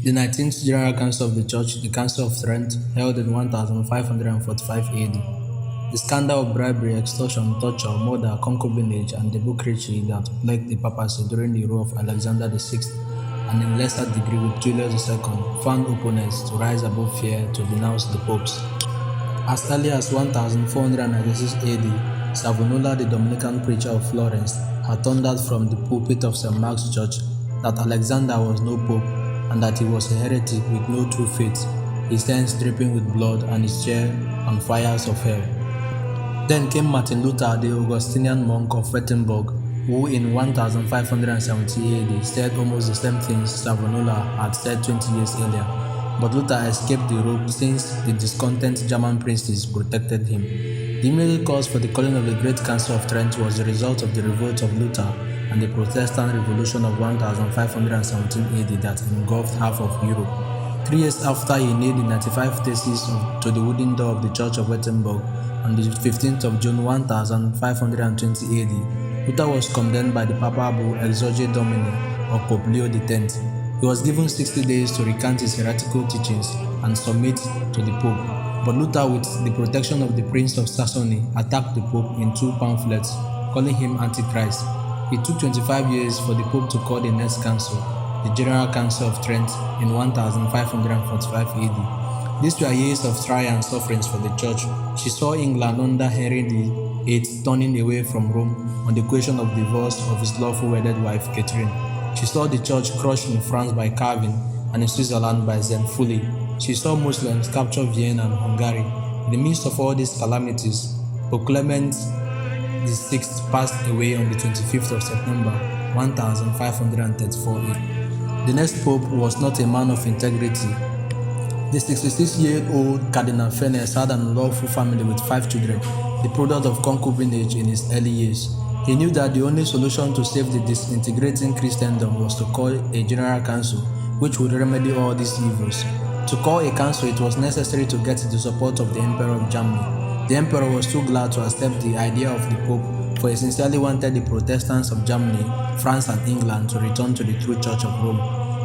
The 19th General Council of the Church, the Council of Trent, held in 1545 AD. The scandal of bribery, extortion, torture, murder, concubinage, and debauchery that plagued the papacy during the rule of Alexander VI, and in lesser degree with Julius II, found opponents to rise above fear to denounce the popes. As early as 1496 AD, Savonarola, the Dominican preacher of Florence, had thundered from the pulpit of St. Mark's Church that Alexander was no pope and that he was a heretic with no true faith, his hands dripping with blood and his chair on fires of hell. Then came Martin Luther, the Augustinian monk of Wittenberg, who in 1570 AD said almost the same things Savonarola had said 20 years earlier. But Luther escaped the rope since the discontent German princes protected him. The immediate cause for the calling of the Great Council of Trent was the result of the revolt of Luther and the Protestant Revolution of 1517 AD that engulfed half of Europe. 3 years after he nailed the 95 Theses to the wooden door of the Church of Wittenberg on the 15th of June 1520 AD, Luther was condemned by the papal bull Exsurge Domini of Pope Leo X. He was given 60 days to recant his heretical teachings and submit to the Pope, but Luther, with the protection of the Prince of Saxony, attacked the Pope in 2 pamphlets, calling him Antichrist. It took 25 years for the Pope to call the next council, the General Council of Trent, in 1545 AD. These were years of trial and sufferings for the Church. She saw England under Henry VIII turning away from Rome on the question of divorce of his lawful wedded wife, Catherine. She saw the Church crushed in France by Calvin and in Switzerland by Zenfuli. She saw Muslims capture Vienna and Hungary. In the midst of all these calamities, Pope Clement VI passed away on the 25th of September 1534 AD. The next Pope was not a man of integrity. The 66-year-old Cardinal Fennes had an unlawful family with 5 children, the product of concubinage in his early years. He knew that the only solution to save the disintegrating Christendom was to call a general council which would remedy all these evils. To call a council, it was necessary to get the support of the Emperor of Germany. The Emperor was too glad to accept the idea of the Pope, for he sincerely wanted the Protestants of Germany, France, and England to return to the true Church of Rome.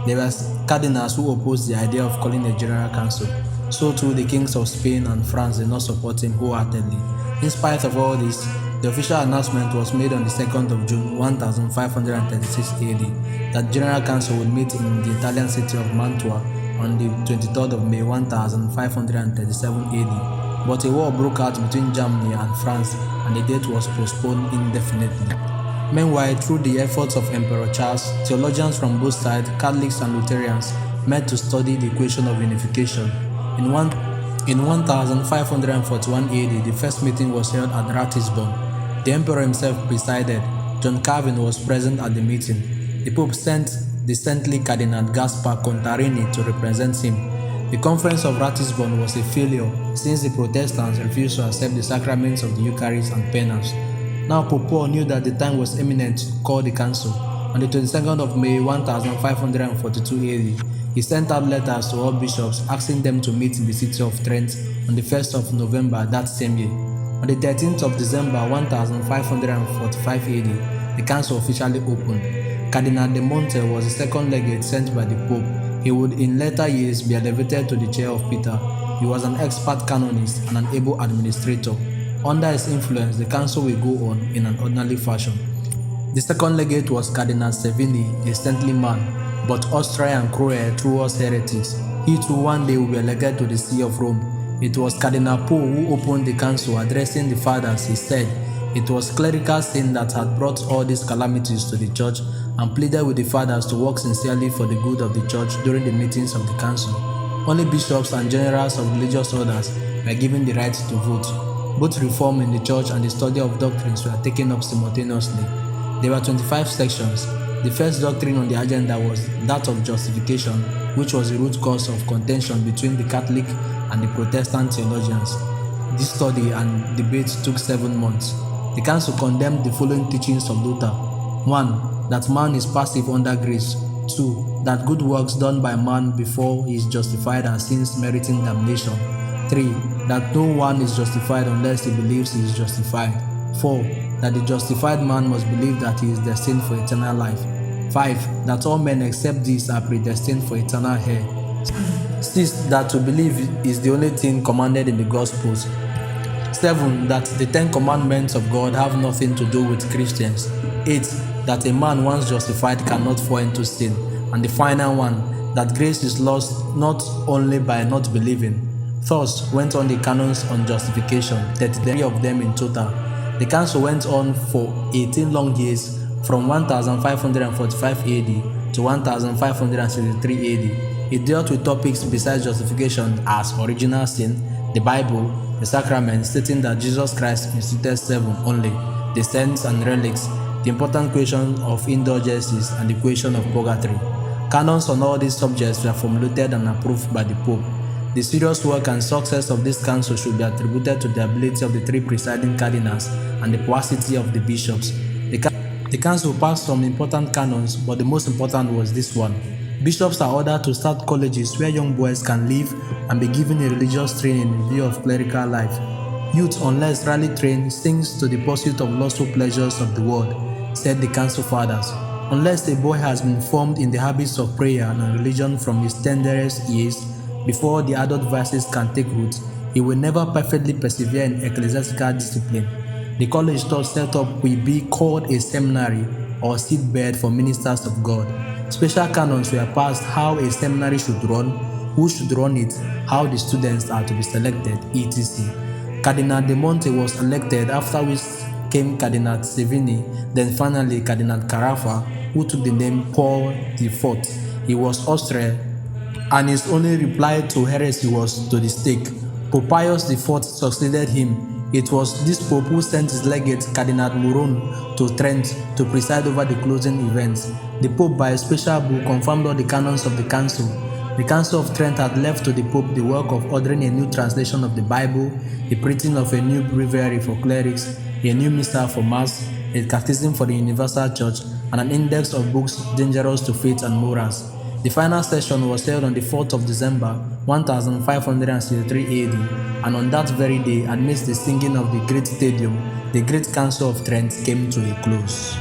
There were cardinals who opposed the idea of calling a general council. So too the kings of Spain and France did not support him wholeheartedly. In spite of all this, the official announcement was made on the 2nd of June 1536 AD that General Council would meet in the Italian city of Mantua on the 23rd of May 1537 AD. But a war broke out between Germany and France and the date was postponed indefinitely. Meanwhile, through the efforts of Emperor Charles, theologians from both sides, Catholics and Lutherans, met to study the equation of unification. In 1541 AD, the first meeting was held at Ratisbon. The emperor himself presided. John Calvin was present at the meeting. The Pope sent the saintly Cardinal Gaspar Contarini to represent him. The Conference of Ratisbon was a failure since the Protestants refused to accept the sacraments of the Eucharist and penance. Now Pope Paul knew that the time was imminent to call the council. On the 22nd of May 1542 AD, he sent out letters to all bishops asking them to meet in the city of Trent on the 1st of November that same year. On the 13th of December 1545 AD, the council officially opened. Cardinal de Monte was the second legate sent by the Pope. He would in later years be elevated to the chair of Peter. He was an expert canonist and an able administrator. Under his influence, the council will go on in an orderly fashion. The second legate was Cardinal Sevini, a saintly man, but Austria and cruel towards heretics. He too one day will be elected to the See of Rome. It was Cardinal Poe who opened the council. Addressing the fathers, he said, it was clerical sin that had brought all these calamities to the church, and pleaded with the fathers to work sincerely for the good of the church during the meetings of the council. Only bishops and generals of religious orders were given the right to vote. Both reform in the church and the study of doctrines were taken up simultaneously. There were 25 sections. The first doctrine on the agenda was that of justification, which was the root cause of contention between the Catholic and the Protestant theologians. This study and debate took 7 months. The council condemned the following teachings of Luther. 1. That man is passive under grace. 2. That good works done by man before he is justified are sins meriting damnation. 3. That no one is justified unless he believes he is justified. 4. That the justified man must believe that he is destined for eternal life. 5. That all men except these are predestined for eternal hell. 6. That to believe is the only thing commanded in the Gospels. 7. That the 10 commandments of God have nothing to do with Christians. 8. That a man once justified cannot fall into sin. And the final one, that grace is lost not only by not believing. Thus went on the canons on justification, 33 of them in total. The council went on for 18 long years, from 1545 AD to 1563 AD. It dealt with topics besides justification as original sin, the Bible, the sacraments, stating that Jesus Christ instituted 7 only, the saints and relics, the important question of indulgences, and the question of purgatory. Canons on all these subjects were formulated and approved by the Pope. The serious work and success of this council should be attributed to the ability of the 3 presiding cardinals and the capacity of the bishops. The council passed some important canons, but the most important was this one. Bishops are ordered to start colleges where young boys can live and be given a religious training in view of clerical life. Youth, unless rarely trained, sinks to the pursuit of lustful pleasures of the world, said the council fathers. Unless a boy has been formed in the habits of prayer and religion from his tenderest years, before the adult vices can take root, he will never perfectly persevere in ecclesiastical discipline. The college thus set up will be called a seminary or seedbed for ministers of God. Special canons were passed how a seminary should run, who should run it, how the students are to be selected, etc. Cardinal de Monte was elected, after which came Cardinal Sevini, then finally Cardinal Carafa, who took the name Paul IV. He was Austrian, and his only reply to heresy was to the stake. Pope Pius IV succeeded him. It was this Pope who sent his legate, Cardinal Muron, to Trent to preside over the closing events. The Pope, by a special bull, confirmed all the canons of the Council. The Council of Trent had left to the Pope the work of ordering a new translation of the Bible, the printing of a new breviary for clerics, a new missal for Mass, a catechism for the Universal Church, and an index of books dangerous to faith and morals. The final session was held on the 4th of December, 1563 AD, and on that very day, amidst the singing of the great stadium, the Great Council of Trent came to a close.